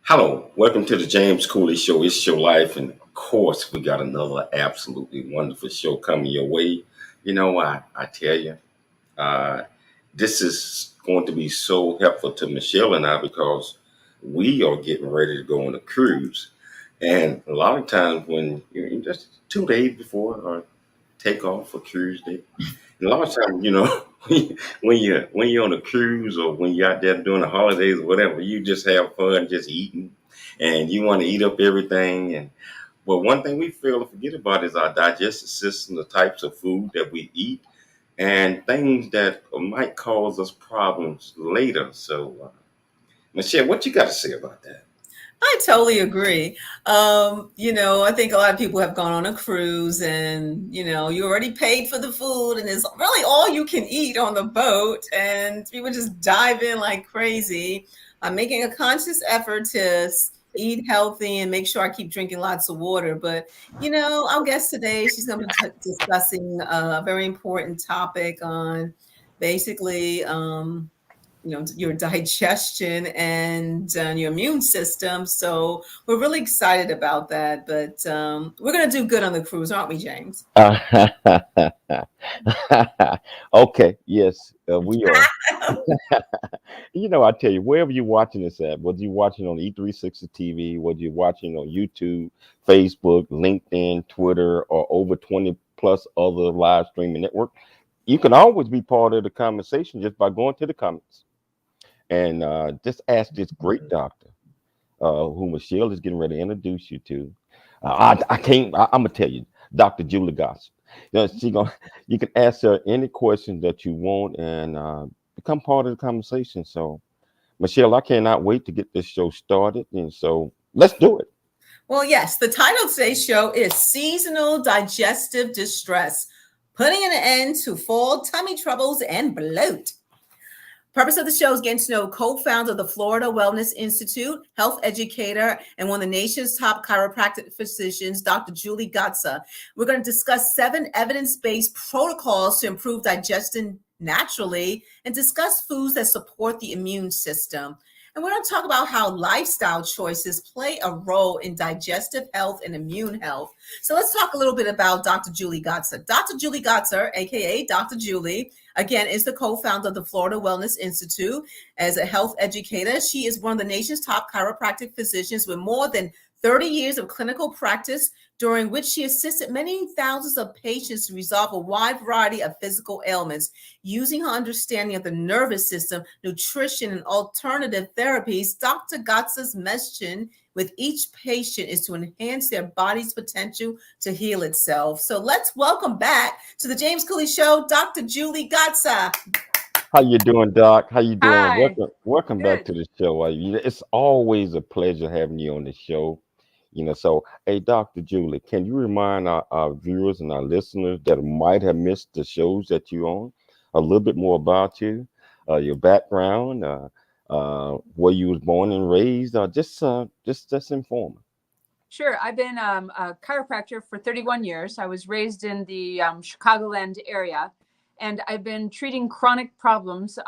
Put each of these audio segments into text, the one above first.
Hello, welcome to the James Cooley Show. It's your life, and of course, we got another absolutely wonderful show coming your way. I tell you, uh, this is going to be so helpful to Michelle and I because we are getting ready to go on a cruise. And a lot of times, when you're just 2 days before our takeoff for cruise day, and a lot of times, when you're on a cruise or when you're out there doing the holidays or whatever, you just have fun just eating, and you want to eat up everything. And well, one thing we fail to forget about is our digestive system, the types of food that we eat, and things that might cause us problems later. So, Michelle, what you got to say about that? I totally agree. I think a lot of people have gone on a cruise and, you already paid for the food and it's really all you can eat on the boat. And people just dive in like crazy. I'm making a conscious effort to eat healthy and make sure I keep drinking lots of water. But, our guest today, she's going to be discussing a very important topic on basically, your digestion and your immune system. So we're really excited about that. But we're going to do good on the cruise, aren't we, James? Okay, yes, we are. I tell you, wherever you're watching this at, whether you're watching on E360 TV, whether you're watching on YouTube, Facebook, LinkedIn, Twitter, or over 20 plus other live streaming network, you can always be part of the conversation just by going to the comments and just ask this great doctor, who Michelle is getting ready to introduce you to. I can't. I'm gonna tell you, Dr. Julie Garza. You can ask her any question that you want and become part of the conversation. So, Michelle, I cannot wait to get this show started, and so let's do it. Well, yes, the title of today's show is Seasonal Digestive Distress, putting an end to fall tummy troubles and bloat. Purpose of the show is getting to know co-founder of the Florida Wellness Institute, health educator, and one of the nation's top chiropractic physicians, Dr. Julie Gatza. We're going to discuss 7 evidence-based protocols to improve digestion naturally and discuss foods that support the immune system. And we're going to talk about how lifestyle choices play a role in digestive health and immune health. So let's talk a little bit about Dr. Julie Gatza. Dr. Julie Gatza, aka Dr. Julie, again, is the co-founder of the Florida Wellness Institute. As a health educator, she is one of the nation's top chiropractic physicians with more than 30 years of clinical practice, during which she assisted many thousands of patients to resolve a wide variety of physical ailments. Using her understanding of the nervous system, nutrition, and alternative therapies, Dr. Gatza's mission with each patient is to enhance their body's potential to heal itself. So let's welcome back to the James Cooley Show, Dr. Julie Gatza. How you doing, Doc? How you doing? Hi. Welcome back Good. to the show. It's always a pleasure having you on the show. So hey, Dr. Julie, can you remind our viewers and our listeners that might have missed the shows that you on a little bit more about you, your background, where you was born and raised, just inform them. Sure. I've been a chiropractor for 31 years. I was raised in the Chicagoland area, and I've been treating chronic problems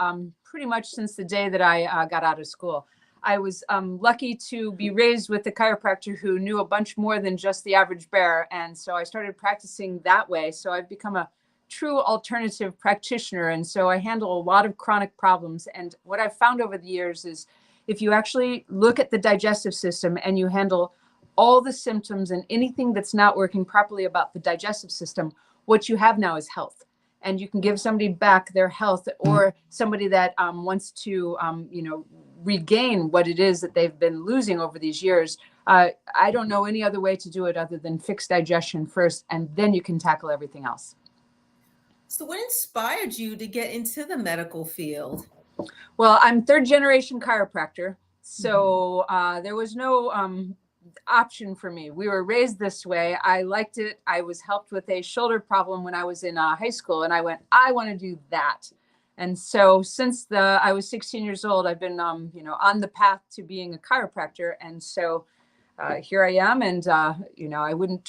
pretty much since the day that I got out of school. I was lucky to be raised with a chiropractor who knew a bunch more than just the average bear. And so I started practicing that way. So I've become a true alternative practitioner. And so I handle a lot of chronic problems. And what I've found over the years is if you actually look at the digestive system and you handle all the symptoms and anything that's not working properly about the digestive system, what you have now is health. And you can give somebody back their health, or somebody that wants to, regain what it is that they've been losing over these years. I don't know any other way to do it other than fix digestion first, and then you can tackle everything else. So what inspired you to get into the medical field? Well, I'm 3rd generation chiropractor. So there was no option for me. We were raised this way. I liked it. I was helped with a shoulder problem when I was in high school, and I went, I want to do that. And so since I was 16 years old, I've been, on the path to being a chiropractor. And so here I am. And, I wouldn't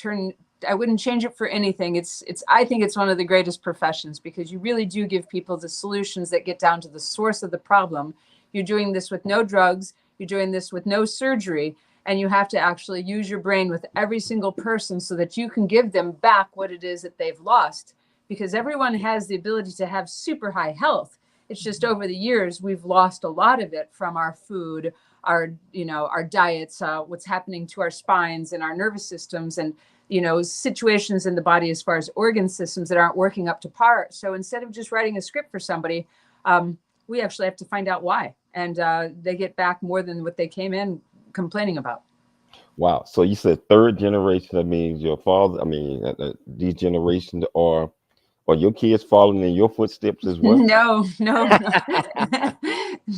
change it for anything. I think it's one of the greatest professions because you really do give people the solutions that get down to the source of the problem. You're doing this with no drugs. You're doing this with no surgery, and you have to actually use your brain with every single person so that you can give them back what it is that they've lost, because everyone has the ability to have super high health. It's just over the years, we've lost a lot of it from our food, our, our diets, what's happening to our spines and our nervous systems, and, situations in the body as far as organ systems that aren't working up to par. So instead of just writing a script for somebody, we actually have to find out why. And they get back more than what they came in complaining about. Wow. So you said third generation. That means your father, these generations are your kids following in your footsteps as well? No,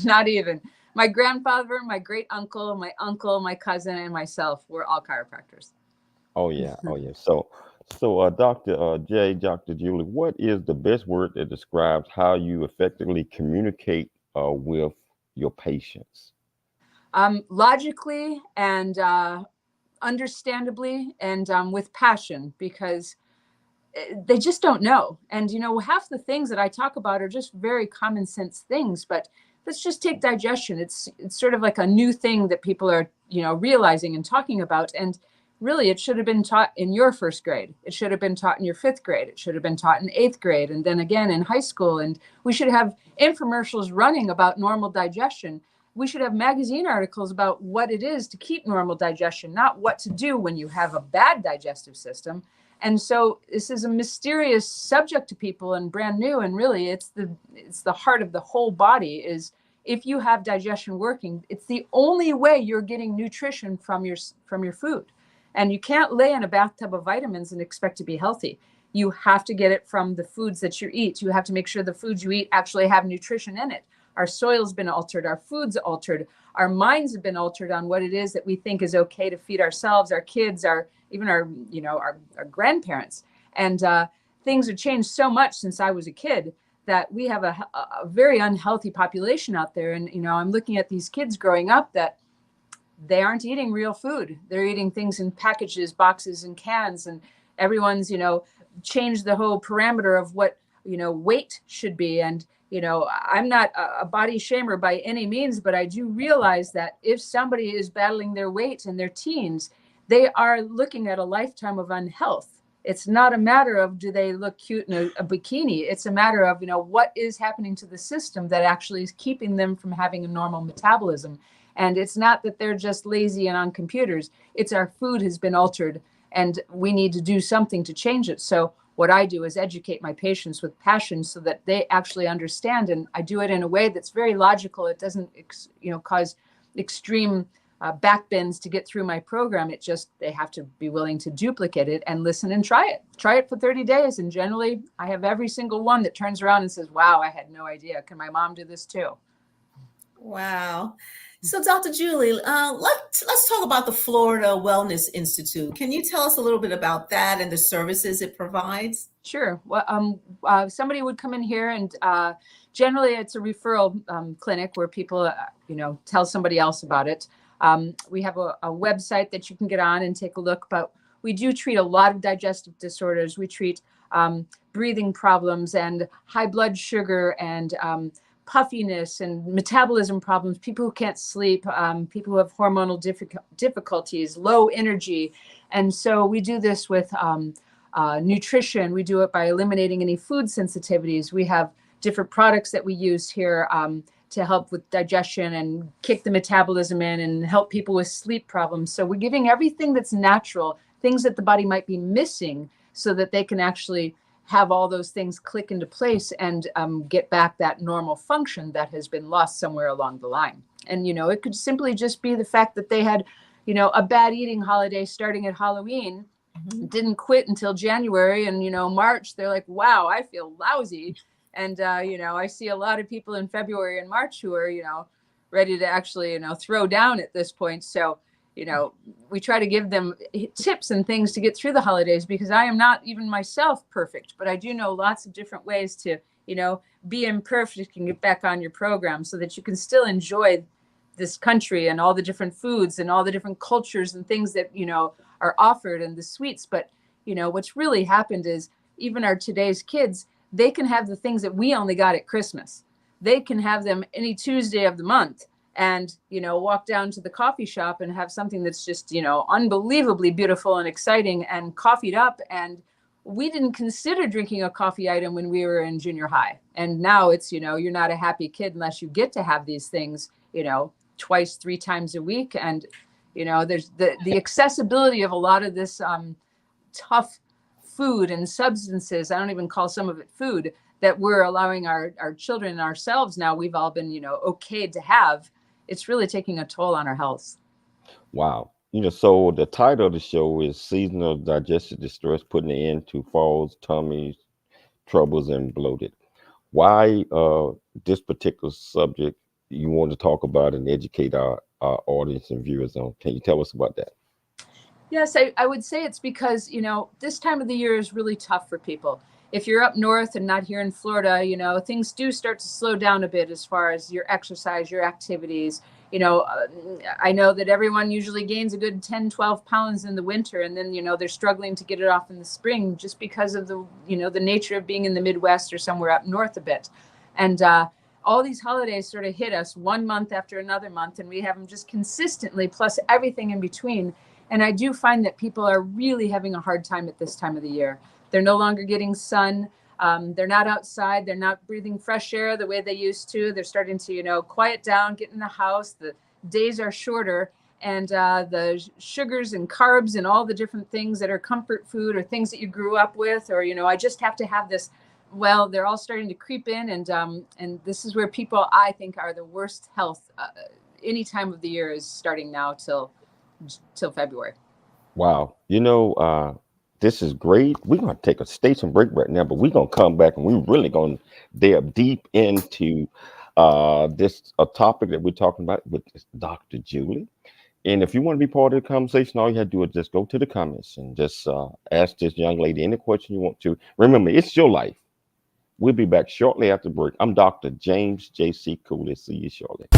not even. My grandfather, my great uncle, my cousin, and myself, we're all chiropractors. Oh yeah. So Dr. J, Dr. Julie, what is the best word that describes how you effectively communicate with your patients? Logically and understandably, and with passion, because they just don't know. And, half the things that I talk about are just very common sense things, but let's just take digestion. It's sort of like a new thing that people are, realizing and talking about. And really, it should have been taught in your first grade. It should have been taught in your fifth grade. It should have been taught in eighth grade. And then again in high school. And we should have infomercials running about normal digestion. We should have magazine articles about what it is to keep normal digestion, not what to do when you have a bad digestive system. And so this is a mysterious subject to people and brand new. And really, it's the heart of the whole body. Is if you have digestion working, it's the only way you're getting nutrition from your food. And you can't lay in a bathtub of vitamins and expect to be healthy. You have to get it from the foods that you eat. You have to make sure the foods you eat actually have nutrition in it. Our soil's been altered, our food's altered, our minds have been altered on what it is that we think is okay to feed ourselves, our kids, even our grandparents. And things have changed so much since I was a kid that we have a very unhealthy population out there. And, I'm looking at these kids growing up that they aren't eating real food. They're eating things in packages, boxes, and cans. And everyone's, changed the whole parameter of what, weight should be. And, I'm not a body shamer by any means, but I do realize that if somebody is battling their weight in their teens, they are looking at a lifetime of unhealth. It's not a matter of do they look cute in a bikini. It's a matter of, what is happening to the system that actually is keeping them from having a normal metabolism. And it's not that they're just lazy and on computers. It's our food has been altered and we need to do something to change it. So what I do is educate my patients with passion so that they actually understand. And I do it in a way that's very logical. It doesn't, cause extreme backbends to get through my program. It just, they have to be willing to duplicate it and listen and try it. Try it for 30 days. And generally I have every single one that turns around and says, wow, I had no idea. Can my mom do this too? Wow. So, Dr. Julie, let's talk about the Florida Wellness Institute. Can you tell us a little bit about that and the services it provides? Sure. Well, somebody would come in here, and generally it's a referral clinic where people, tell somebody else about it. We have a website that you can get on and take a look, but we do treat a lot of digestive disorders. We treat breathing problems and high blood sugar and puffiness and metabolism problems, people who can't sleep, people who have hormonal difficulties, low energy. And so we do this with nutrition. We do it by eliminating any food sensitivities. We have different products that we use here to help with digestion and kick the metabolism in and help people with sleep problems. So we're giving everything that's natural, things that the body might be missing so that they can actually have all those things click into place and get back that normal function that has been lost somewhere along the line. And, it could simply just be the fact that they had, a bad eating holiday starting at Halloween, didn't quit until January. And, March, they're like, wow, I feel lousy. And, I see a lot of people in February and March who are, ready to actually, throw down at this point. So, we try to give them tips and things to get through the holidays, because I am not even myself perfect, but I do know lots of different ways to, be imperfect and get back on your program so that you can still enjoy this country and all the different foods and all the different cultures and things that, are offered and the sweets. But, what's really happened is even our today's kids, they can have the things that we only got at Christmas. They can have them any Tuesday of the month. and, walk down to the coffee shop and have something that's just, unbelievably beautiful and exciting and coffeed up. And we didn't consider drinking a coffee item when we were in junior high. And now it's, you're not a happy kid unless you get to have these things, twice, 3 times a week. And, there's the accessibility of a lot of this tough food and substances. I don't even call some of it food, that we're allowing our children and ourselves now, we've all been, okayed to have. It's really taking a toll on our health. Wow. So the title of the show is Seasonal Digestive Distress, putting an end to falls, tummies, troubles, and bloated. Why this particular subject you want to talk about and educate our audience and viewers on? Can you tell us about that? Yes, I would say it's because, this time of the year is really tough for people. If you're up north and not here in Florida, things do start to slow down a bit as far as your exercise, your activities. I know that everyone usually gains a good 10, 12 pounds in the winter, and then, they're struggling to get it off in the spring just because of the, the nature of being in the Midwest or somewhere up north a bit. And all these holidays sort of hit us one month after another month, and we have them just consistently, plus everything in between. And I do find that people are really having a hard time at this time of the year. They're no longer getting sun. They're not outside. They're not breathing fresh air the way they used to. They're starting to, quiet down, get in the house. The days are shorter, and the sugars and carbs and all the different things that are comfort food or things that you grew up with, or, I just have to have this. Well, they're all starting to creep in, and this is where people, I think, are the worst health. Any time of the year is starting now till February. Wow. This is great. We're going to take a station break right now, but we're going to come back and we're really going to delve deep into this topic that we're talking about with Dr. Julie. And if you want to be part of the conversation, all you have to do is just go to the comments and just ask this young lady any question you want to. Remember, it's your life. We'll be back shortly after the break. I'm Dr. James J.C. Cooley. See you shortly.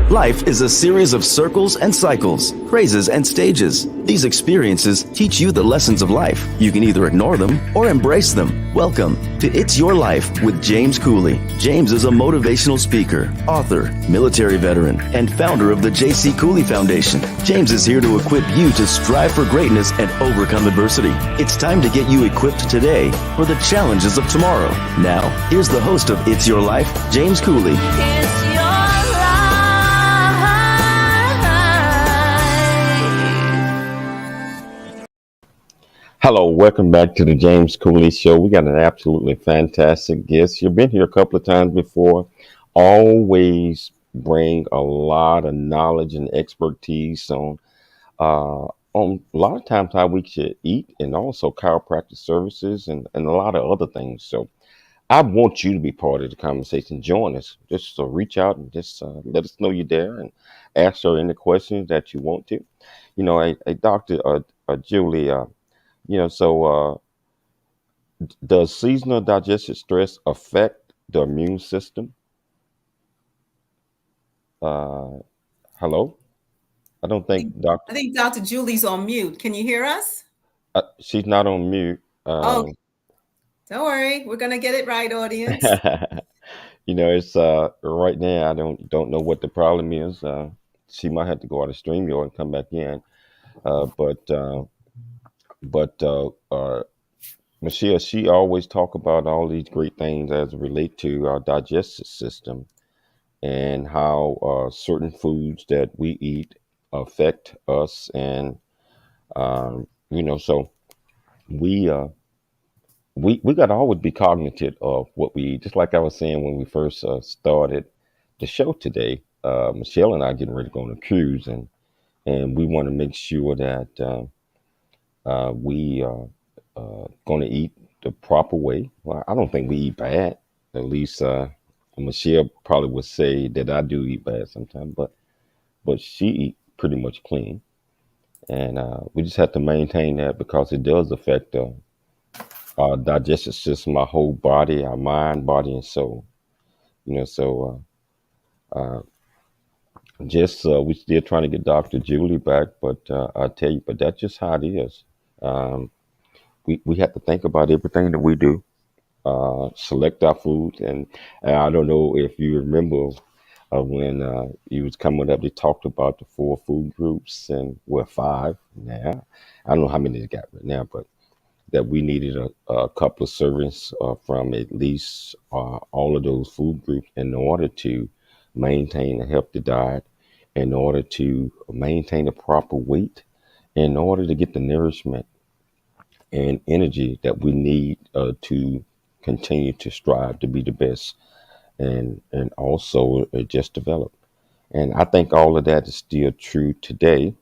Life is a series of circles and cycles, phrases and stages. These experiences teach you the lessons of life. You can either ignore them or embrace them. Welcome to It's Your Life with James Cooley. James is a motivational speaker, author, military veteran, and founder of the J.C. Cooley Foundation. James is here to equip you to strive for greatness and overcome adversity. It's time to get you equipped today for the challenges of tomorrow. Now, here's the host of It's Your Life, James Cooley. Hello, welcome back to the James Cooley Show. We got an absolutely fantastic guest. You've been here a couple of times before. Always bring a lot of knowledge and expertise on a lot of times how we should eat, and also chiropractic services and a lot of other things. So I want you to be part of the conversation. Join us. Just reach out and just let us know you're there and ask her any questions that you want to. Dr. Julie, Does seasonal digestive stress affect the immune system? Uh, Hello? I don't think I Doctor. think Dr. Julie's on mute. Can you hear us? She's not on mute. Oh, don't worry. We're going to get it right, audience. It's right now. I don't know what the problem is. She might have to go out of StreamYard and come back in. Uh, but uh, but Michelle, she always talk about all these great things as it relate to our digestive system and how certain foods that we eat affect us, and so we uh, we got to always be cognitive of what we eat. Just like I was saying when we first started the show today, Michelle and I getting ready to go on a cruise, and we want to make sure that we are going to eat the proper way. Well, I don't think we eat bad. At least Michelle probably would say that I do eat bad sometimes, but she eat pretty much clean, and we just have to maintain that because it does affect our digestive system, our whole body, our mind, body, and soul. So just we still trying to get Dr. Julie back, but I tell you, but that's just how it is. Um, we have to think about everything that we do, select our food, and I don't know if you remember when you was coming up, they talked about the 4 food groups, and we're 5 now. I don't know how many they got right now, but that we needed a couple of servings from at least all of those food groups in order to maintain a healthy diet, in order to maintain the proper weight, in order to get the nourishment and energy that we need to continue to strive to be the best, and also just develop. And I think all of that is still true today,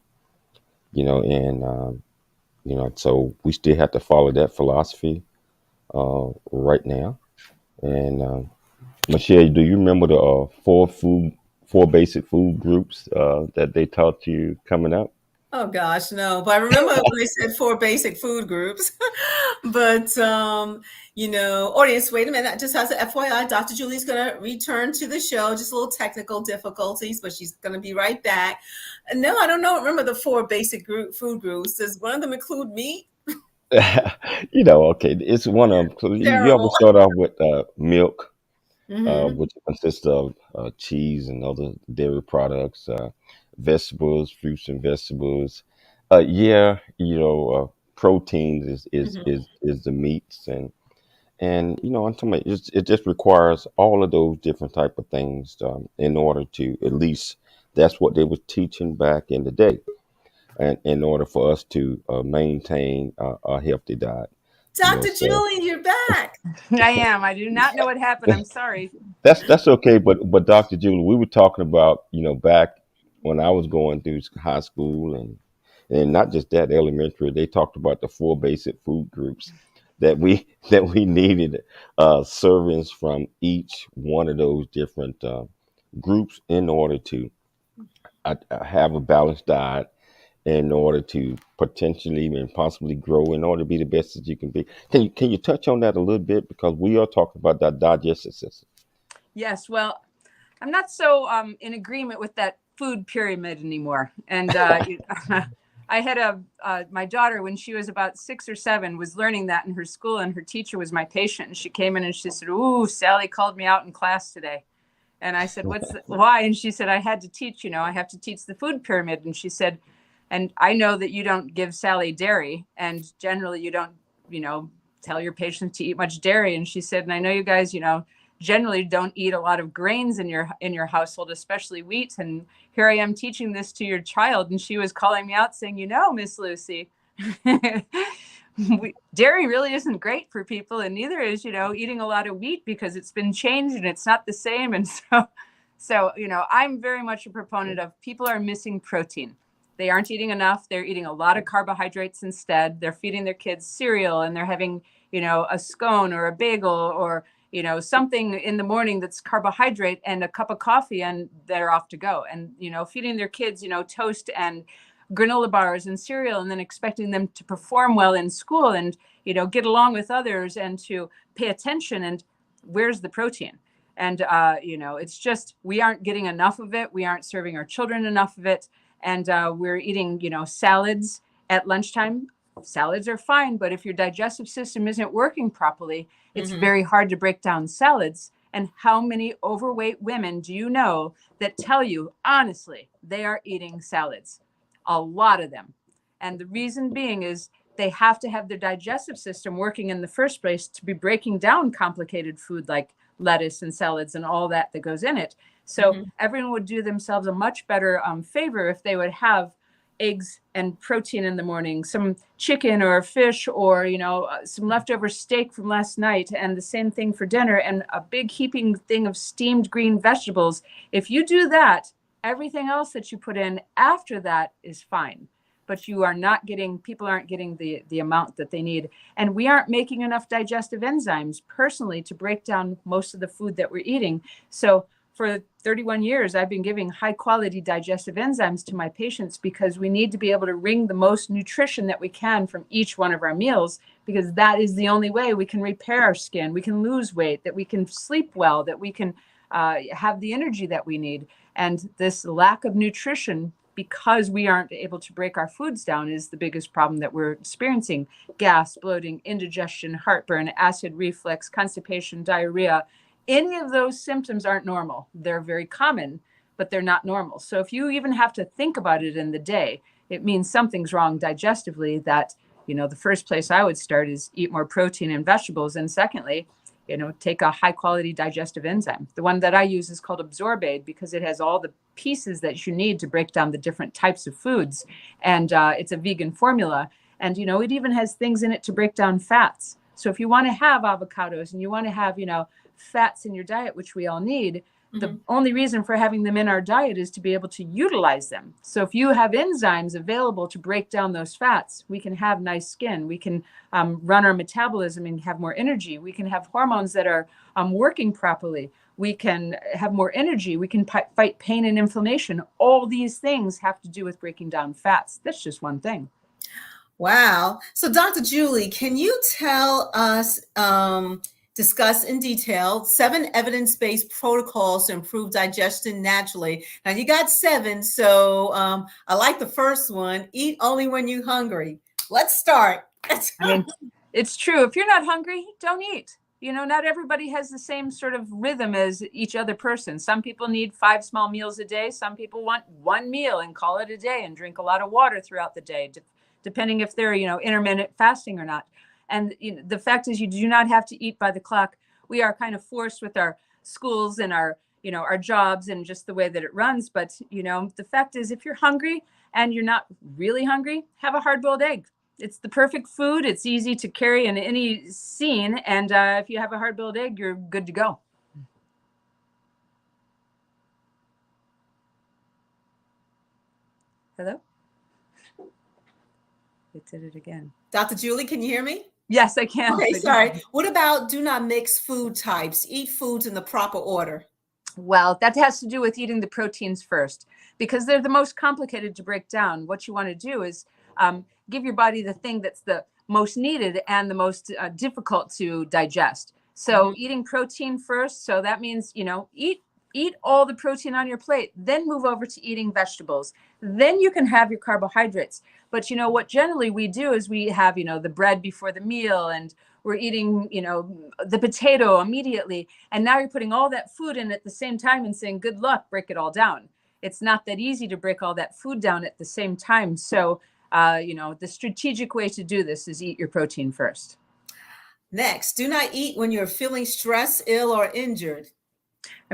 and so we still have to follow that philosophy right now. And Michelle, do you remember the 4 basic food groups that they taught you coming up? Oh gosh, no. But I remember when they said 4 basic food groups. But audience, wait a minute. Just as an FYI, Dr. Julie's gonna return to the show. Just a little technical difficulties, but she's gonna be right back. No, I don't know. Remember the 4 basic food groups. Does one of them include meat? Okay, it's one of them. So you Terrible. always start off with milk, Hmm. which consists of cheese and other dairy products, vegetables, fruits and vegetables. Yeah, proteins is the meats, and I'm talking about it just requires all of those different type of things in order to, at least that's what they were teaching back in the day, and in order for us to maintain a healthy diet. Dr. So Julie, you're back. I am. I do not know what happened. I'm sorry. that's okay. But Dr. Julie, we were talking about back when I was going through high school, and not just that, elementary. They talked about the 4 basic food groups that we that we needed servings from each one of those different groups in order to have a balanced diet, in order to potentially and possibly grow, in order to be the best that you can be. Can you touch on that a little bit, because we are talking about that digestive system? Yes. Well, I'm not so in agreement with that food pyramid anymore. And I had my daughter, when she was about 6 or 7, was learning that in her school, and her teacher was my patient. And she came in and she said, "Ooh, Sally called me out in class today." And I said, why? And she said, "I had to teach, I have to teach the food pyramid." And she said, "And I know that you don't give Sally dairy, and generally you don't, tell your patients to eat much dairy." And she said, "And I know you guys, generally don't eat a lot of grains in your household, especially wheat. And here I am teaching this to your child." And she was calling me out saying, Miss Lucy, dairy really isn't great for people, and neither is, eating a lot of wheat, because it's been changed and it's not the same." And so, I'm very much a proponent of, people are missing protein. They aren't eating enough. They're eating a lot of carbohydrates instead. They're feeding their kids cereal, and they're having, a scone or a bagel, or, something in the morning that's carbohydrate, and a cup of coffee, and they're off to go. And, feeding their kids, toast and granola bars and cereal, and then expecting them to perform well in school. And, get along with others and to pay attention. And where's the protein? And, it's just, we aren't getting enough of it. We aren't serving our children enough of it. And we're eating, salads at lunchtime. Salads are fine, but if your digestive system isn't working properly, it's very hard to break down salads. And how many overweight women do you know that tell you, honestly, they are eating salads? A lot of them. And the reason being is they have to have their digestive system working in the first place to be breaking down complicated food like lettuce and salads and all that goes in it. So everyone would do themselves a much better favor if they would have eggs and protein in the morning, some chicken or fish, or some leftover steak from last night, and the same thing for dinner, and a big heaping thing of steamed green vegetables. If you do that, everything else that you put in after that is fine, but people aren't getting the amount that they need. And we aren't making enough digestive enzymes personally to break down most of the food that we're eating. So for 31 years, I've been giving high quality digestive enzymes to my patients because we need to be able to wring the most nutrition that we can from each one of our meals, because that is the only way we can repair our skin, we can lose weight, that we can sleep well, that we can have the energy that we need. And this lack of nutrition, because we aren't able to break our foods down, is the biggest problem that we're experiencing. Gas, bloating, indigestion, heartburn, acid reflux, constipation, diarrhea. Any of those symptoms aren't normal. They're very common, but they're not normal. So if you even have to think about it in the day, it means something's wrong digestively. That, the first place I would start is eat more protein and vegetables. And secondly, take a high quality digestive enzyme. The one that I use is called Absorbaid because it has all the pieces that you need to break down the different types of foods. And it's a vegan formula. And, it even has things in it to break down fats. So if you want to have avocados and you want to have, fats in your diet, which we all need, the only reason for having them in our diet is to be able to utilize them. So if you have enzymes available to break down those fats, we can have nice skin. We can run our metabolism and have more energy. We can have hormones that are working properly. We can have more energy. We can fight pain and inflammation. All these things have to do with breaking down fats. That's just one thing. Wow. So Dr. Julie, can you tell us, discuss in detail 7 evidence-based protocols to improve digestion naturally? Now you got 7, so I like the first one, eat only when you're hungry. Let's start. It's true. If you're not hungry, don't eat. Not everybody has the same sort of rhythm as each other person. Some people need 5 small meals a day. Some people want 1 meal and call it a day and drink a lot of water throughout the day, depending if they're, intermittent fasting or not. And the fact is, you do not have to eat by the clock. We are kind of forced with our schools and our jobs and just the way that it runs. But, the fact is, if you're hungry and you're not really hungry, have a hard-boiled egg. It's the perfect food. It's easy to carry in any scene. And if you have a hard-boiled egg, you're good to go. Hello? It did it again. Dr. Julie, can you hear me? Yes, I can. Okay, sorry. What about do not mix food types? Eat foods in the proper order. Well, that has to do with eating the proteins first, because they're the most complicated to break down. What you want to do is give your body the thing that's the most needed and the most difficult to digest. So eating protein first. So that means, eat all the protein on your plate, then move over to eating vegetables. Then you can have your carbohydrates. But what generally we do is we have, the bread before the meal, and we're eating, the potato immediately. And now you're putting all that food in at the same time and saying, good luck, break it all down. It's not that easy to break all that food down at the same time. So, the strategic way to do this is eat your protein first. Next, do not eat when you're feeling stressed, ill, or injured.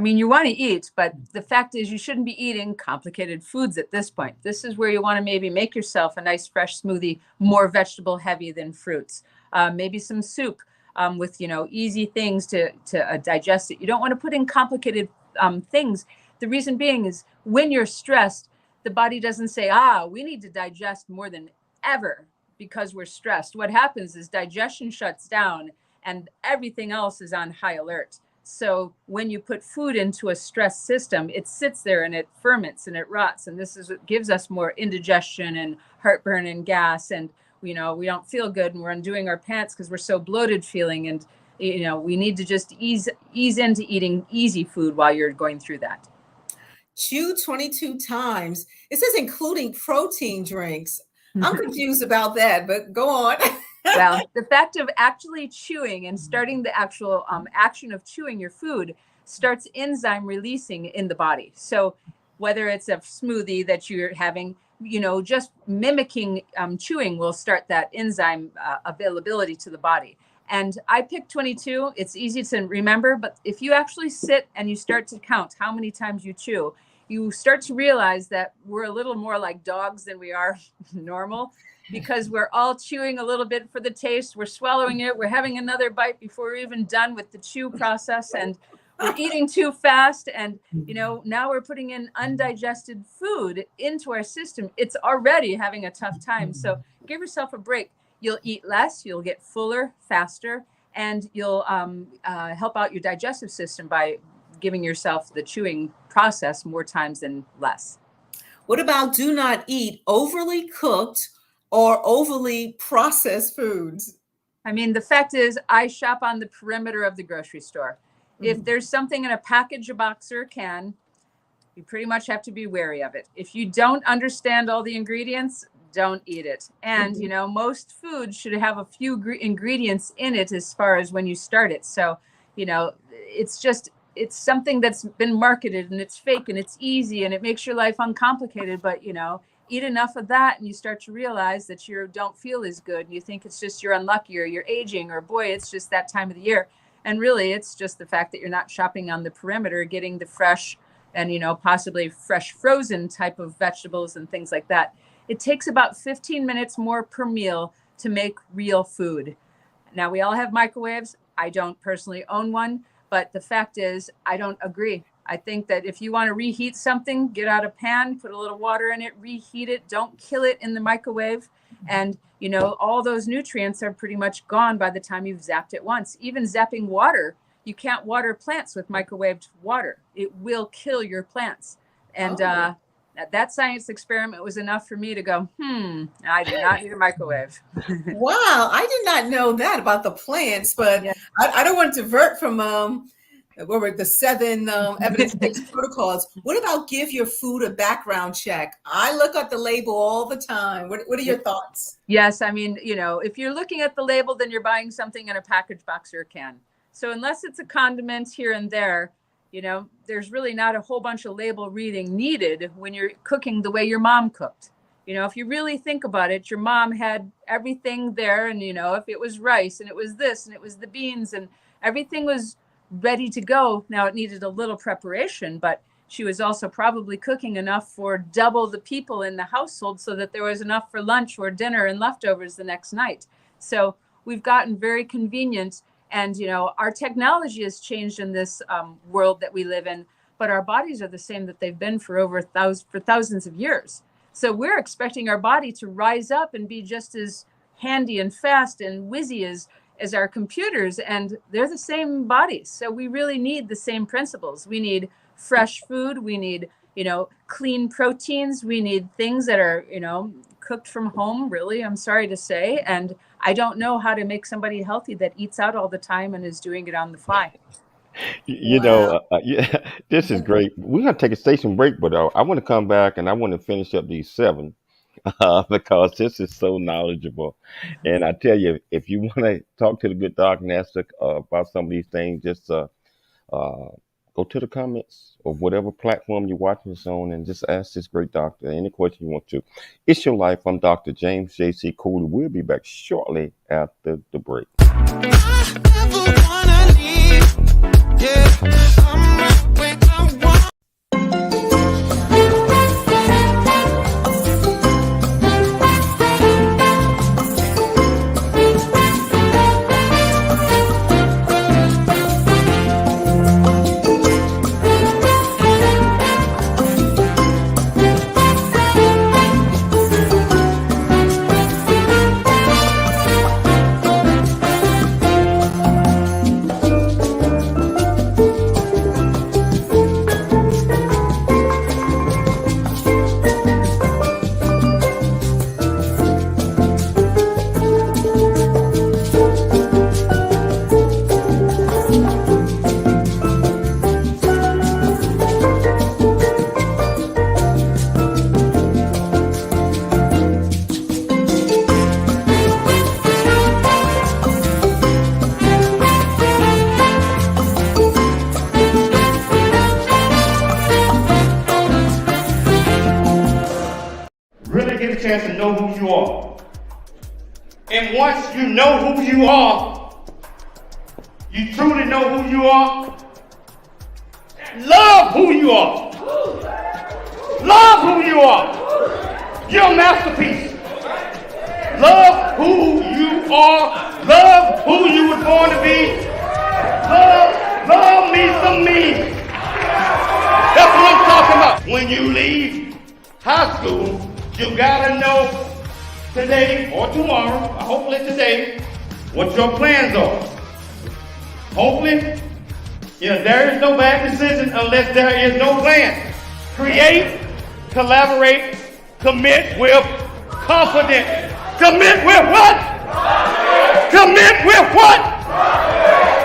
You want to eat, but the fact is you shouldn't be eating complicated foods at this point. This is where you want to maybe make yourself a nice fresh smoothie, more vegetable heavy than fruits. Maybe some soup with, easy things to digest it. You don't want to put in complicated things. The reason being is when you're stressed, the body doesn't say, we need to digest more than ever because we're stressed. What happens is digestion shuts down and everything else is on high alert. So when you put food into a stress system, it sits there and it ferments and it rots. And this is what gives us more indigestion and heartburn and gas. And we don't feel good and we're undoing our pants because we're so bloated feeling. And, we need to just ease into eating easy food while you're going through that. Chew 22 times. It says including protein drinks. I'm confused about that, but go on. Well, the fact of actually chewing and starting the actual action of chewing your food starts enzyme releasing in the body. So whether it's a smoothie that you're having, just mimicking chewing will start that enzyme availability to the body. And I picked 22. It's easy to remember, but if you actually sit and you start to count how many times you chew, you start to realize that we're a little more like dogs than we are normal, because we're all chewing a little bit for the taste. We're swallowing it. We're having another bite before we're even done with the chew process. And we're eating too fast. And, now we're putting in undigested food into our system. It's already having a tough time. So give yourself a break. You'll eat less, you'll get fuller faster, and you'll help out your digestive system by giving yourself the chewing process more times than less. What about do not eat overly cooked or overly processed foods? I mean, the fact is, I shop on the perimeter of the grocery store. If there's something in a package, a box, or a can, you pretty much have to be wary of it. If you don't understand all the ingredients, don't eat it. And, most food should have a few ingredients in it as far as when you start it. So, it's something that's been marketed and it's fake and it's easy and it makes your life uncomplicated. But, eat enough of that and you start to realize that you don't feel as good. And you think it's just you're unlucky or you're aging or boy, it's just that time of the year. And really, it's just the fact that you're not shopping on the perimeter, getting the fresh and, possibly fresh frozen type of vegetables and things like that. It takes about 15 minutes more per meal to make real food. Now, we all have microwaves. I don't personally own one, but the fact is, I don't agree. I think that if you want to reheat something, get out a pan, put a little water in it, reheat it, don't kill it in the microwave. And, all those nutrients are pretty much gone by the time you've zapped it once. Even zapping water, you can't water plants with microwaved water. It will kill your plants. And that science experiment was enough for me to go, I do not need a microwave. Wow, I did not know that about the plants, but yeah. I don't want to divert from the 7 evidence-based protocols. What about give your food a background check? I look at the label all the time. What are your thoughts? Yes, I mean, if you're looking at the label, then you're buying something in a package, box, or a can. So unless it's a condiment here and there, there's really not a whole bunch of label reading needed when you're cooking the way your mom cooked. If you really think about it, your mom had everything there. And, if it was rice and it was this and it was the beans and everything was ready to go. Now it needed a little preparation, but she was also probably cooking enough for double the people in the household so that there was enough for lunch or dinner and leftovers the next night. So we've gotten very convenient. And, our technology has changed in this world that we live in, but our bodies are the same that they've been for thousands of years. So we're expecting our body to rise up and be just as handy and fast and whizzy as our computers, and they're the same bodies. So we really need the same principles. We need fresh food. We need, clean proteins. We need things that are, cooked from home, really, I'm sorry to say. And I don't know how to make somebody healthy that eats out all the time and is doing it on the fly. This is great. We're going to take a station break, but I want to come back and I want to finish up these 7 because this is so knowledgeable. And I tell you, if you want to talk to the good doctor and ask about some of these things, just go to the comments of whatever platform you're watching this on and just ask this great doctor any question you want to. It's Your Life. I'm Dr. James J.C. Cooley. We'll be back shortly after the break. I never wanna leave. Yeah, I'm right where I want. chance to know who you are. And once you know who you are, you truly know who you are, love who you are. Love who you are. You're a masterpiece. Love who you are. Love who you were born to be. Love me some me. That's what I'm talking about. When you leave high school, you gotta know today or tomorrow, hopefully today, what your plans are. Hopefully, there is no bad decision unless there is no plan. Create, collaborate, commit with confidence. Commit with what? Commit with what?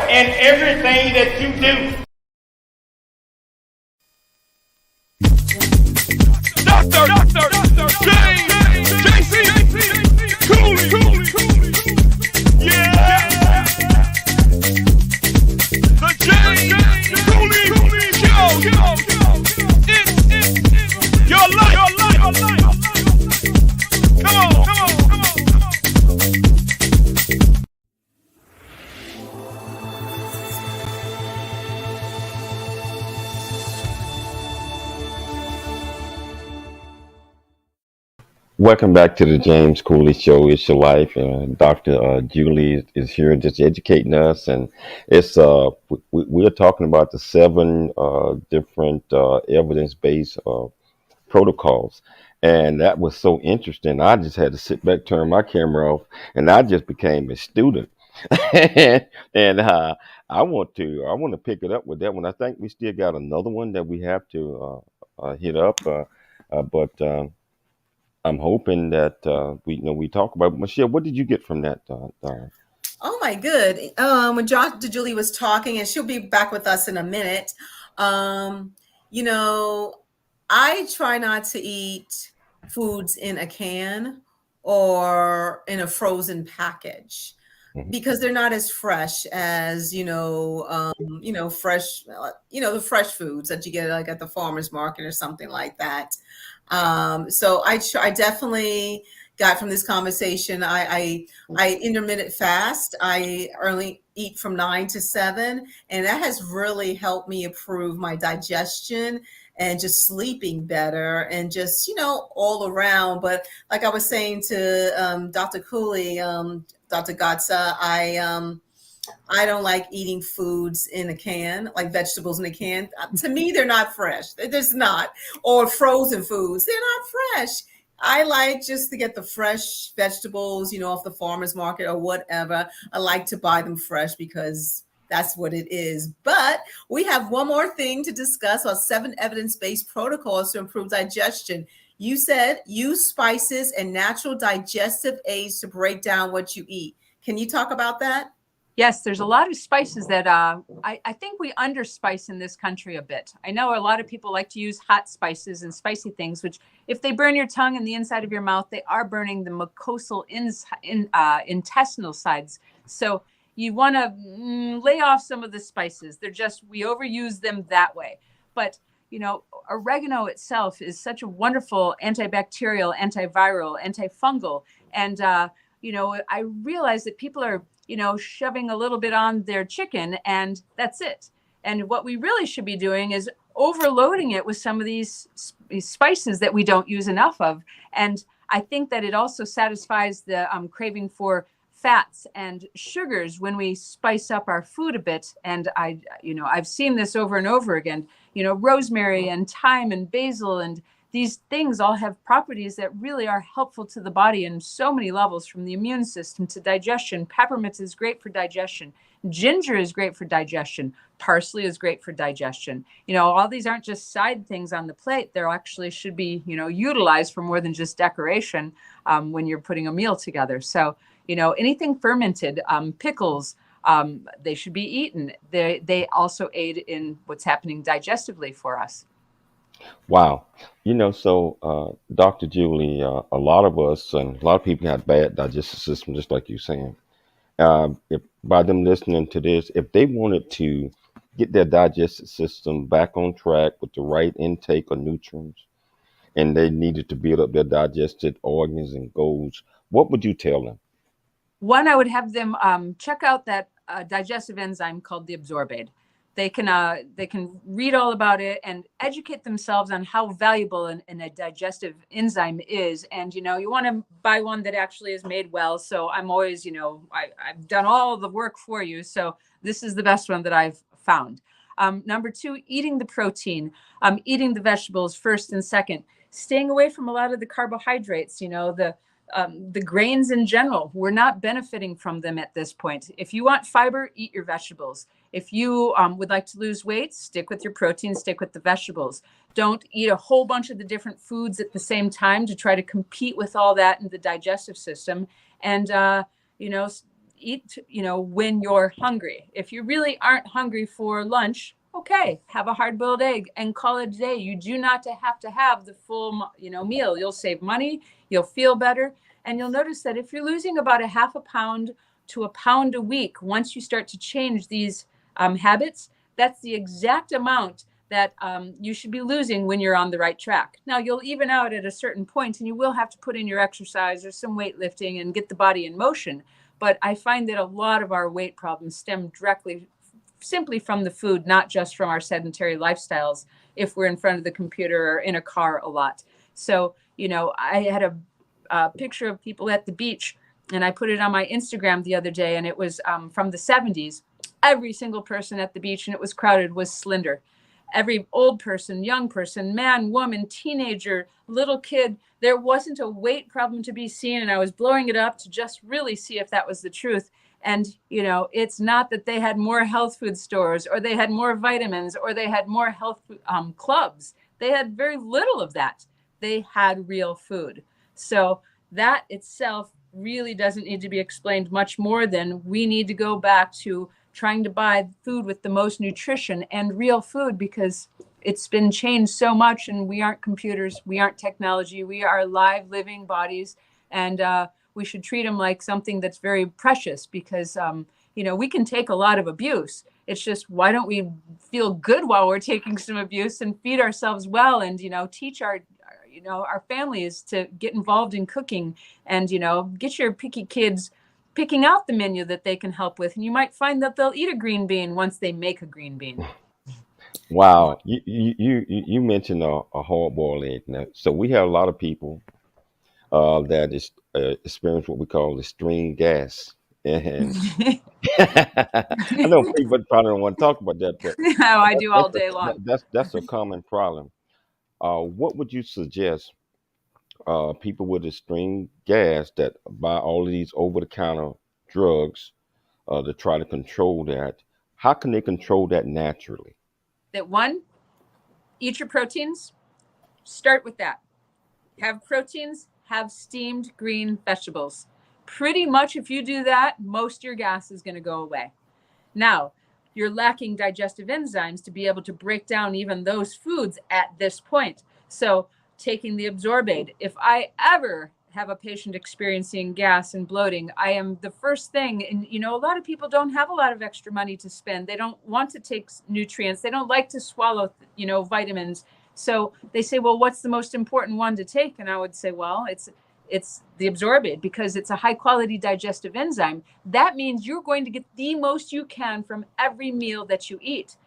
And everything that you do. Dr. J.C. Cooley. Yeah. The J. Cooley Show. It's your life. Come on. Welcome back to the James Cooley Show. It's your life. Dr. Julie is here just educating us, and it's we're talking about the 7 different evidence-based protocols, and that was so interesting. I just had to sit back, turn my camera off, and I just became a student. and I want to pick it up with that one. I think we still got another one that we have to hit up, but. I'm hoping that we talk about. Michelle, what did you get from that? Oh my good. When Dr. Julie was talking, and she'll be back with us in a minute. I try not to eat foods in a can or in a frozen package because they're not as fresh as fresh the fresh foods that you get like at the farmer's market or something like that. So I definitely got from this conversation. I intermittent fast. I only eat from 9 to 7, and that has really helped me improve my digestion and just sleeping better and just all around. But like I was saying to Dr. Cooley, Dr. Gatza, I don't like eating foods in a can, like vegetables in a can. To me, they're not fresh. They're just not. Or frozen foods, they're not fresh. I like just to get the fresh vegetables, off the farmer's market or whatever. I like to buy them fresh because that's what it is. But we have one more thing to discuss, our 7 evidence-based protocols to improve digestion. You said use spices and natural digestive aids to break down what you eat. Can you talk about that? Yes, there's a lot of spices that I think we underspice in this country a bit. I know a lot of people like to use hot spices and spicy things, which if they burn your tongue and the inside of your mouth, they are burning the mucosal intestinal sides. So you want to lay off some of the spices. We overuse them that way. But, oregano itself is such a wonderful antibacterial, antiviral, antifungal. And, I realize that people are shoving a little bit on their chicken and that's it. And what we really should be doing is overloading it with some of these spices that we don't use enough of. And I think that it also satisfies the craving for fats and sugars when we spice up our food a bit. And I've seen this over and over again, rosemary and thyme and basil, and these things all have properties that really are helpful to the body in so many levels, from the immune system to digestion. Peppermint is great for digestion. Ginger is great for digestion. Parsley is great for digestion. All these aren't just side things on the plate. They actually should be, utilized for more than just decoration when you're putting a meal together. So, anything fermented, pickles, they should be eaten. They also aid in what's happening digestively for us. Wow. So Dr. Julie, a lot of us and a lot of people have bad digestive system, just like you're saying. If by them listening to this, if they wanted to get their digestive system back on track with the right intake of nutrients, and they needed to build up their digestive organs and goals, what would you tell them? One, I would have them check out that digestive enzyme called the absorbate. They can read all about it and educate themselves on how valuable a digestive enzyme is. And you want to buy one that actually is made well. So I'm always, I've done all the work for you. So this is the best one that I've found. Number two, eating the protein, eating the vegetables first and second, staying away from a lot of the carbohydrates, the grains in general. We're not benefiting from them at this point. If you want fiber, eat your vegetables. If you would like to lose weight, stick with your protein, stick with the vegetables. Don't eat a whole bunch of the different foods at the same time to try to compete with all that in the digestive system. And, eat, when you're hungry. If you really aren't hungry for lunch, okay, have a hard-boiled egg and call it a day. You do not have to have the full, meal. You'll save money, you'll feel better, and you'll notice that if you're losing about a half a pound to a pound a week, once you start to change these habits, that's the exact amount that you should be losing when you're on the right track. Now, you'll even out at a certain point, and you will have to put in your exercise or some weightlifting and get the body in motion. But I find that a lot of our weight problems stem directly simply from the food, not just from our sedentary lifestyles if we're in front of the computer or in a car a lot. So, I had a picture of people at the beach, and I put it on my Instagram the other day, and it was from the 70s. Every single person at the beach, and it was crowded, was slender. Every old person, young person, man, woman, teenager, little kid, there wasn't a weight problem to be seen. And I was blowing it up to just really see if that was the truth. And, it's not that they had more health food stores or they had more vitamins or they had more health clubs. They had very little of that. They had real food. So that itself really doesn't need to be explained much more than we need to go back to trying to buy food with the most nutrition and real food, because it's been changed so much, and we aren't computers, we aren't technology, we are live living bodies, and we should treat them like something that's very precious, because we can take a lot of abuse. It's just, why don't we feel good while we're taking some abuse and feed ourselves well, and teach our families to get involved in cooking, and get your picky kids picking out the menu that they can help with. And you might find that they'll eat a green bean once they make a green bean. Wow. You mentioned a hard-boiled egg. Now, so we have a lot of people that is experience what we call extreme gas. And I know people probably don't want to talk about that, but No, I do all day long. that's a common problem. What would you suggest people with extreme gas that buy all of these over-the-counter drugs to try to control that? How can they control that naturally? That one, eat your proteins. Start with that. Have proteins, have steamed green vegetables. Pretty much if you do that, most of your gas is going to go away. Now, you're lacking digestive enzymes to be able to break down even those foods at this point. So taking the absorbate. If I ever have a patient experiencing gas and bloating, I am the first thing, and a lot of people don't have a lot of extra money to spend. They don't want to take nutrients. They don't like to swallow, vitamins. So they say, well, what's the most important one to take? And I would say, well, it's the absorbate, because it's a high quality digestive enzyme. That means you're going to get the most you can from every meal that you eat.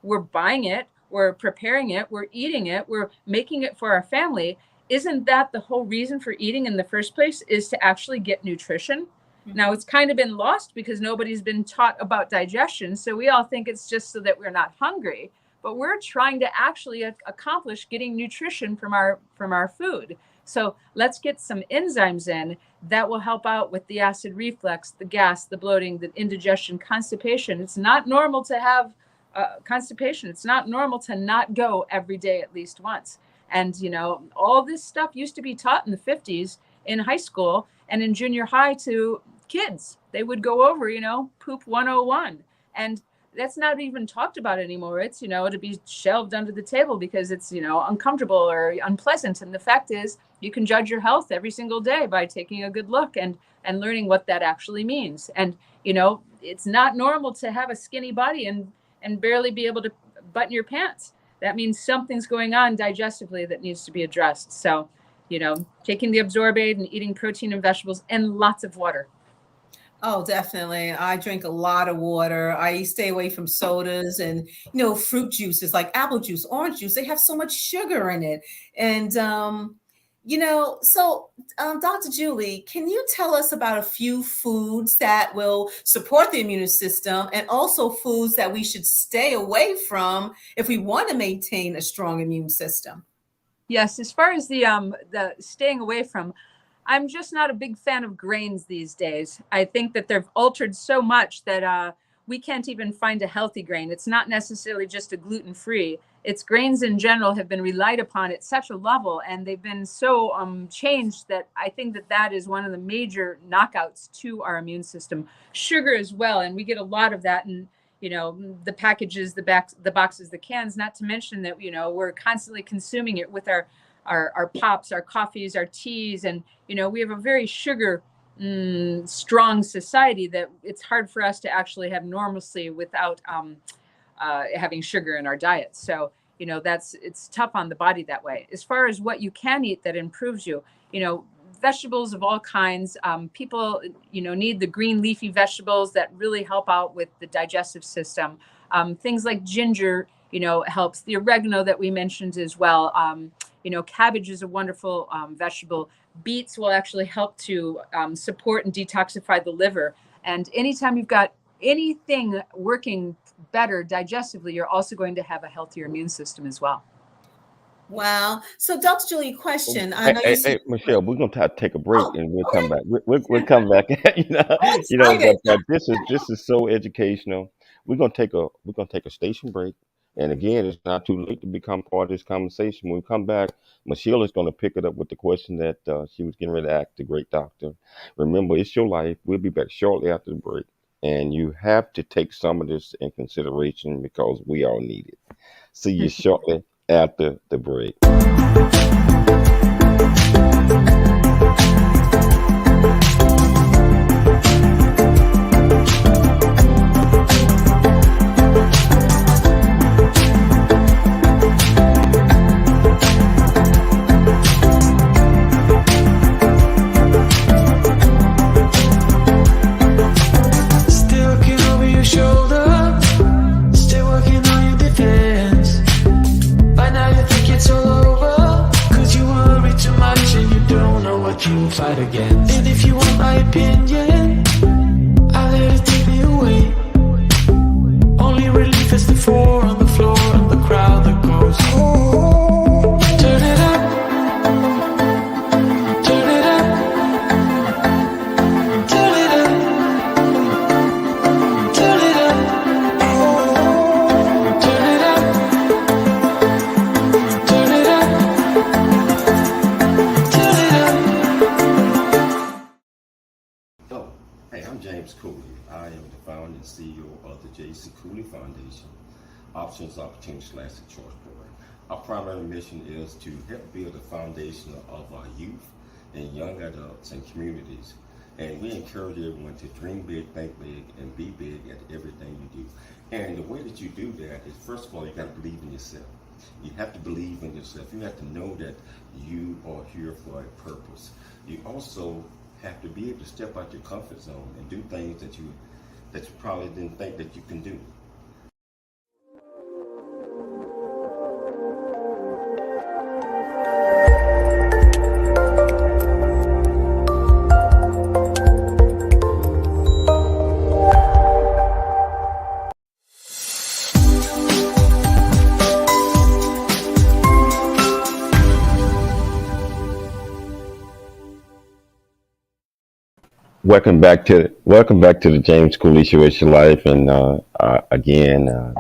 We're buying it, we're preparing it, we're eating it, we're making it for our family. Isn't that the whole reason for eating in the first place, is to actually get nutrition? Mm-hmm. Now, it's kind of been lost because nobody's been taught about digestion. So we all think it's just so that we're not hungry, but we're trying to actually accomplish getting nutrition from our food. So let's get some enzymes in that will help out with the acid reflux, the gas, the bloating, the indigestion, constipation. It's not normal to have constipation. It's not normal to not go every day at least once. And, all this stuff used to be taught in the 50s in high school and in junior high to kids. They would go over, poop 101. And that's not even talked about anymore. It's, to be shelved under the table because it's, uncomfortable or unpleasant. And the fact is, you can judge your health every single day by taking a good look and learning what that actually means. And, it's not normal to have a skinny body and barely be able to button your pants. that means something's going on digestively that needs to be addressed. So, taking the Absorbate and eating protein and vegetables and lots of water. Oh, definitely. I drink a lot of water. I stay away from sodas and, fruit juices like apple juice, orange juice. They have so much sugar in it. And, Dr. Julie, can you tell us about a few foods that will support the immune system and also foods that we should stay away from if we want to maintain a strong immune system? Yes, as far as the staying away from, I'm just not a big fan of grains these days. I think that they've altered so much that we can't even find a healthy grain. It's not necessarily just a gluten-free. It's grains in general have been relied upon at such a level, and they've been so changed that I think that is one of the major knockouts to our immune system. Sugar as well, and we get a lot of that in the packages, the boxes, the cans. Not to mention that we're constantly consuming it with our pops, our coffees, our teas, and we have a very sugar strong society that it's hard for us to actually have normalcy without having sugar in our diet. So it's tough on the body that way. As far as what you can eat that improves you, vegetables of all kinds. People need the green leafy vegetables that really help out with the digestive system. Things like ginger helps. The oregano that we mentioned as well. Cabbage is a wonderful vegetable. Beets will actually help to support and detoxify the liver. And anytime you've got anything working better digestively, you're also going to have a healthier immune system as well. Wow. So, Dr. Julie, question. I Hey, know hey, hey, Michelle, we're gonna take a break Oh, and we'll come okay. back. We'll come back. I'm excited. But this is so educational. We're gonna take a station break. And again, it's not too late to become part of this conversation. When we come back, Michelle is going to pick it up with the question that she was getting ready to ask the great doctor. Remember, it's your life. We'll be back shortly after the break. And you have to take some of this in consideration because we all need it. See you shortly after the break. Still looking over your shoulder, still working on your defense. By now you think it's all over, cause you worry too much and you don't know what you fight against. And if you want my opinion, I'll let it take me away. Only relief is the four on the floor and the crowd that goes, oh, turn it up, turn it up, turn it up, turn it up, oh, turn it up, turn it up, turn it up. Hello, hey, I'm James Cooley. I am the founder and CEO of the J.C. Cooley Foundation, Options, Opportunities, the Choice Program. Our primary mission is to help build a foundation of our youth and young adults and communities. And we encourage everyone to dream big, think big, and be big at everything you do. And the way that you do that is, first of all, you got to believe in yourself. You have to believe in yourself. You have to know that you are here for a purpose. You also have to be able to step out your comfort zone and do things that you probably didn't think that you can do. Welcome back to the James Cooley Show. It's your life, and again,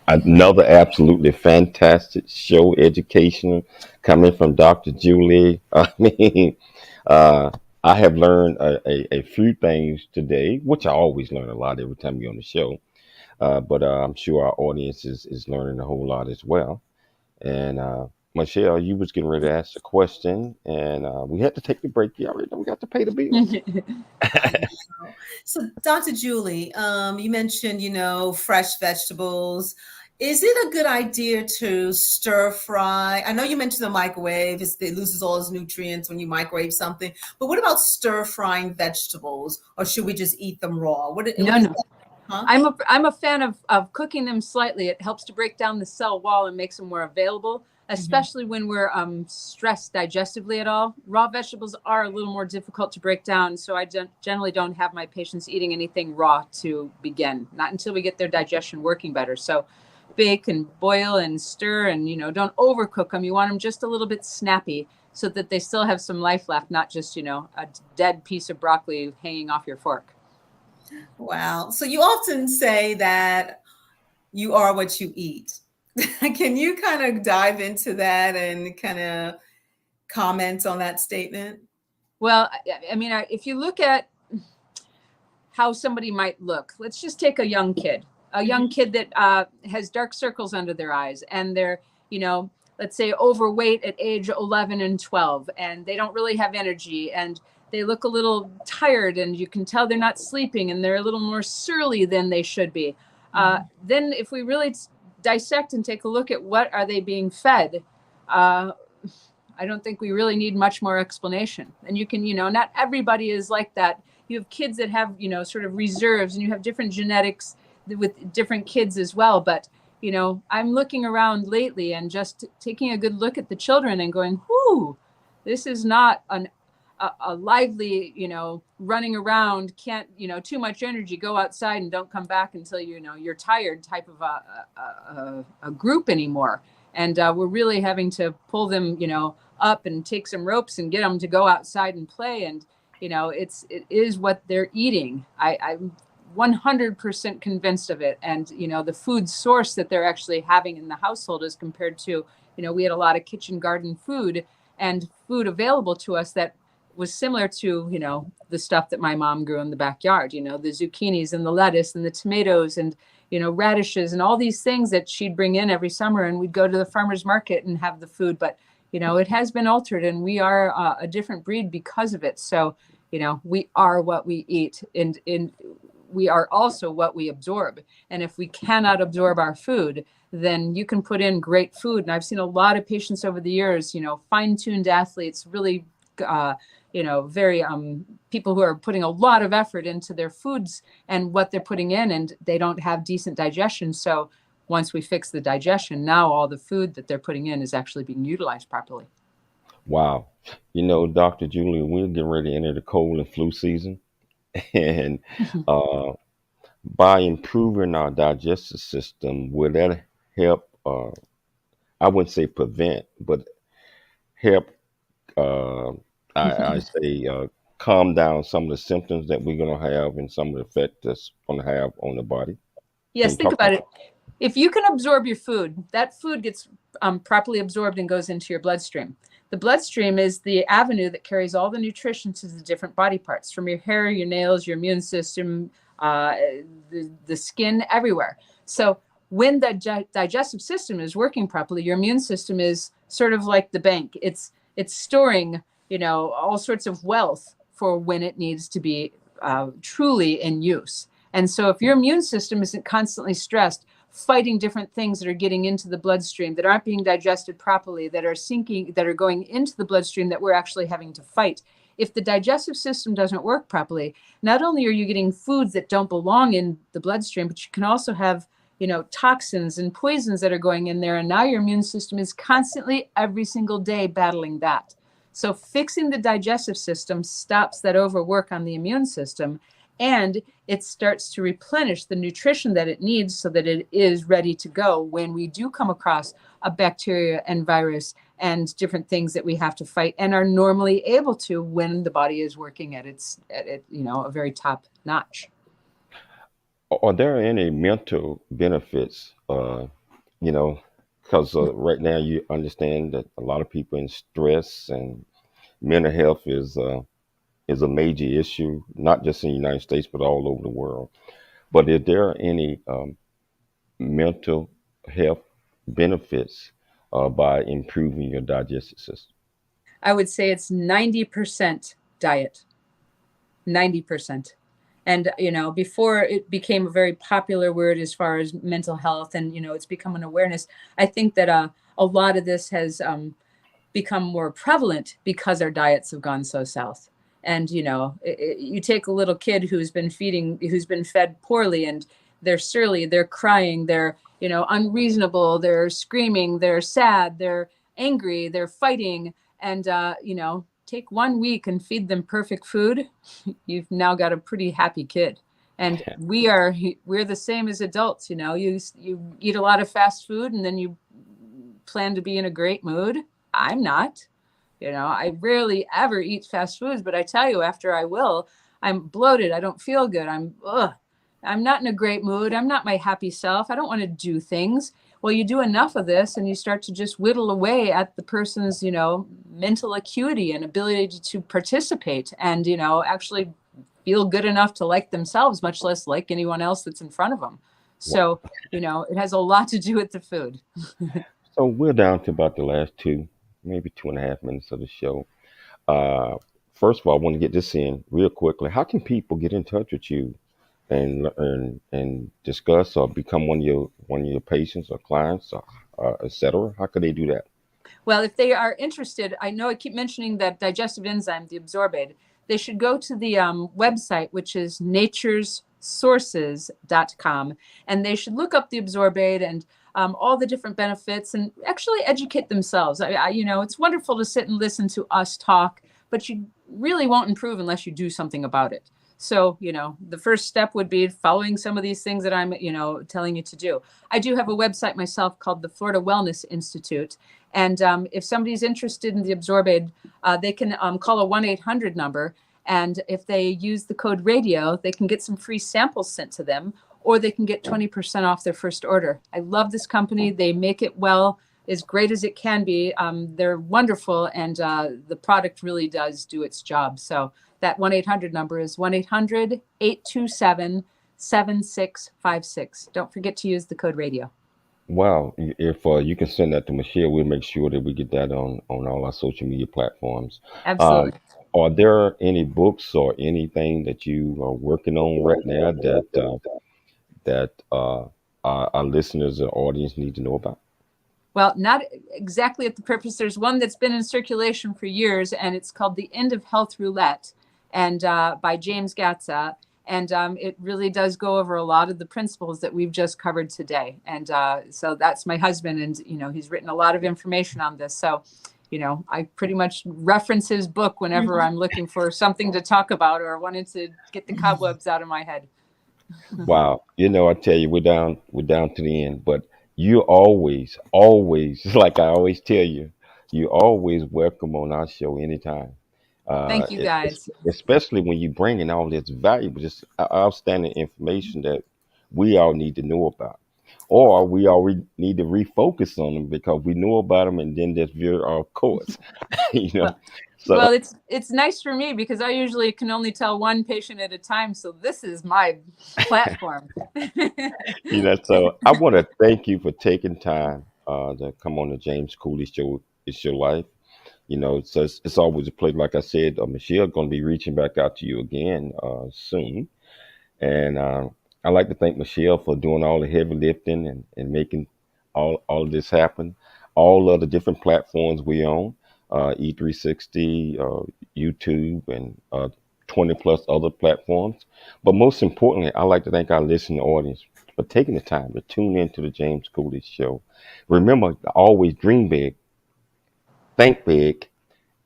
another absolutely fantastic show, educational, coming from Dr. Julie. I mean, I have learned a few things today, which I always learn a lot every time you're on the show. But I'm sure our audience is learning a whole lot as well. And Michelle, you was getting ready to ask a question, and we had to take the break. You already know we got to pay the bills. So, Dr. Julie, you mentioned, fresh vegetables. Is it a good idea to stir fry? I know you mentioned the microwave, it loses all its nutrients when you microwave something, but what about stir frying vegetables, or should we just eat them raw? No, no. Huh? I'm a fan of cooking them slightly. It helps to break down the cell wall and makes them more available, especially when we're stressed digestively at all. Raw vegetables are a little more difficult to break down, so I generally don't have my patients eating anything raw to begin, not until we get their digestion working better. So bake and boil and stir, and don't overcook them. You want them just a little bit snappy so that they still have some life left, not just a dead piece of broccoli hanging off your fork. Wow. So you often say that you are what you eat. Can you kind of dive into that and kind of comment on that statement? Well, I mean, if you look at how somebody might look, let's just take a young kid that has dark circles under their eyes, and they're, let's say overweight at age 11 and 12, and they don't really have energy, and they look a little tired, and you can tell they're not sleeping, and they're a little more surly than they should be. Then if we really dissect and take a look at what are they being fed, I don't think we really need much more explanation. And you can, not everybody is like that. You have kids that have, sort of reserves, and you have different genetics with different kids as well. But, I'm looking around lately and just taking a good look at the children and going, whoo, this is not a lively, running around, can't, too much energy, go outside and don't come back until, you're tired type of a group anymore. And we're really having to pull them, up and take some ropes and get them to go outside and play. And, it is what they're eating. I'm 100% convinced of it. And, the food source that they're actually having in the household as compared to, we had a lot of kitchen garden food and food available to us that was similar to, the stuff that my mom grew in the backyard, the zucchinis and the lettuce and the tomatoes and, radishes and all these things that she'd bring in every summer, and we'd go to the farmer's market and have the food. But, it has been altered, and we are a different breed because of it. So, we are what we eat, and we are also what we absorb. And if we cannot absorb our food, then you can put in great food. And I've seen a lot of patients over the years, fine-tuned athletes, really very people who are putting a lot of effort into their foods and what they're putting in, and they don't have decent digestion. So once we fix the digestion, now all the food that they're putting in is actually being utilized properly. Wow. Dr. Julie, we're getting ready to enter the cold and flu season. And by improving our digestive system, will that help, I wouldn't say prevent, but help I say calm down some of the symptoms that we're going to have and some of the effect that's going to have on the body? Yes, think about it. If you can absorb your food, that food gets properly absorbed and goes into your bloodstream. The bloodstream is the avenue that carries all the nutrition to the different body parts, from your hair, your nails, your immune system, the skin, everywhere. So when the digestive system is working properly, your immune system is sort of like the bank. It's storing, all sorts of wealth for when it needs to be truly in use. And so if your immune system isn't constantly stressed, fighting different things that are getting into the bloodstream, that aren't being digested properly, that are sinking, that are going into the bloodstream that we're actually having to fight. If the digestive system doesn't work properly, not only are you getting foods that don't belong in the bloodstream, but you can also have, toxins and poisons that are going in there. And now your immune system is constantly, every single day, battling that. So fixing the digestive system stops that overwork on the immune system, and it starts to replenish the nutrition that it needs so that it is ready to go when we do come across a bacteria and virus and different things that we have to fight and are normally able to when the body is working at a very top notch. Are there any mental benefits? Because right now you understand that a lot of people in stress, and mental health is a major issue, not just in the United States, but all over the world. But is there any mental health benefits by improving your digestive system? I would say it's 90% diet, 90%. And, before it became a very popular word as far as mental health and, it's become an awareness. I think that a lot of this has become more prevalent because our diets have gone so south. And, you take a little kid who's been fed poorly, and they're surly, they're crying, they're, unreasonable, they're screaming, they're sad, they're angry, they're fighting. And, take 1 week and feed them perfect food. You've now got a pretty happy kid. And we're the same as adults. You eat a lot of fast food and then you plan to be in a great mood. I'm not. I rarely ever eat fast foods, but I tell you, after I will, I'm bloated. I don't feel good. I'm not in a great mood. I'm not my happy self. I don't want to do things. Well, you do enough of this and you start to just whittle away at the person's, mental acuity and ability to participate and, actually feel good enough to like themselves, much less like anyone else that's in front of them. So, it has a lot to do with the food. So we're down to about the last maybe 2.5 minutes of the show. First of all, I want to get this in real quickly. How can people get in touch with you and discuss or become one of your patients or clients, or et cetera? How could they do that? Well, if they are interested, I know I keep mentioning that digestive enzyme, the absorbate. They should go to the website, which is naturesources.com, and they should look up the absorbate and all the different benefits and actually educate themselves. It's wonderful to sit and listen to us talk, but you really won't improve unless you do something about it. So, the first step would be following some of these things that I'm, telling you to do. I do have a website myself called the Florida Wellness Institute. And if somebody's interested in the absorbate, they can call a 1-800 number. And if they use the code radio, they can get some free samples sent to them, or they can get 20% off their first order. I love this company. They make it well, as great as it can be. They're wonderful, and the product really does do its job. So that 1-800 number is 1-800-827-7656. Don't forget to use the code radio. Wow. If you can send that to Michelle, we'll make sure that we get that on all our social media platforms. Absolutely. Are there any books or anything that you are working on right now that our listeners or audience need to know about? Well, not exactly at the purpose. There's one that's been in circulation for years, and it's called The End of Health Roulette, and by James Gatza. And it really does go over a lot of the principles that we've just covered today. And so that's my husband, and he's written a lot of information on this. So, I pretty much reference his book whenever I'm looking for something to talk about or wanting to get the cobwebs out of my head. Wow. I tell you, we're down to the end, but you always, like I always tell you, you always welcome on our show anytime. Thank you, guys. Especially when you bring in all this valuable, just outstanding information that we all need to know about, or we already need to refocus on them because we know about them and then just veer off course. Well, it's nice for me because I usually can only tell one patient at a time. So this is my platform. So I want to thank you for taking time to come on the James Cooley Show. It's Your Life. So it's always a pleasure. Like I said, Michelle going to be reaching back out to you again soon. And I'd like to thank Michelle for doing all the heavy lifting and making all of this happen. All of the different platforms we own, E360, YouTube, and 20 plus other platforms. But most importantly, I'd like to thank our listening audience for taking the time to tune into the James Cooley Show. Remember to always dream big, think big,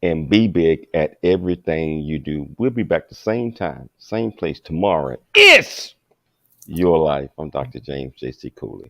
and be big at everything you do. We'll be back the same time, same place tomorrow. It's Your Life. I'm Dr. James J.C. Cooley.